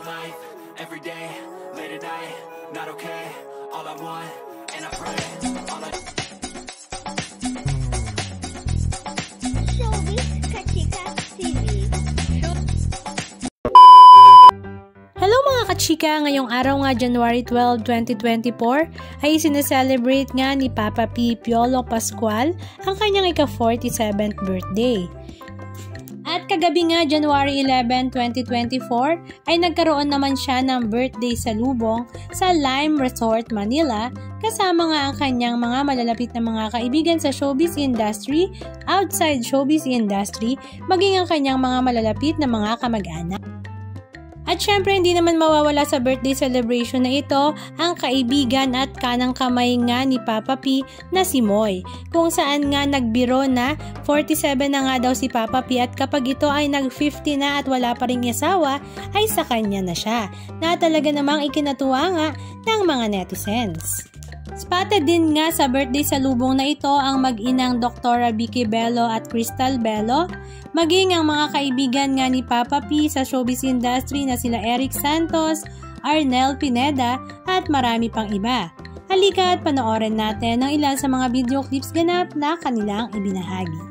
life, every day, late at night, not okay. All I want, and I pray, all I... Showbiz Kachika TV. Hello mga kachika! Ngayong araw nga January 12, 2024 ay sineselebrate nga ni Papa P. Piolo Pascual ang kanyang ika-47th birthday. At kagabi nga January 11, 2024 ay nagkaroon naman siya ng birthday salubong sa Lime Resort, Manila kasama nga ang kanyang mga malalapit na mga kaibigan sa showbiz industry, outside showbiz industry, maging ang kanyang mga malalapit na mga kamag-anak. At syempre hindi naman mawawala sa birthday celebration na ito ang kaibigan at kanang kamay nga ni Papa P na si Moy, kung saan nga nagbiro na 47 na nga daw si Papa P at kapag ito ay nag-50 na at wala pa ring asawa ay sa kanya na siya, na talaga namang ikinatuwa nga ng mga netizens. Spotted din nga sa birthday salubong na ito ang mag-inang Dr. Vicky Bello at Crystal Bello, maging ang mga kaibigan nga ni Papa P sa showbiz industry na sila Eric Santos, Arnel Pineda at marami pang iba. Halika at panoorin natin ang ilan sa mga video clips ganap na kanilang ibinahagi.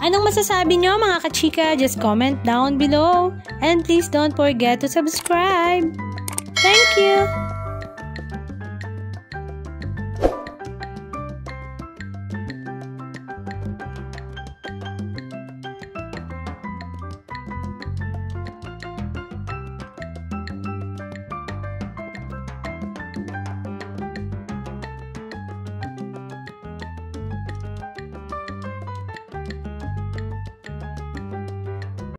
Anong masasabi nyo mga kachika? Just comment down below. And please don't forget to subscribe. Thank you!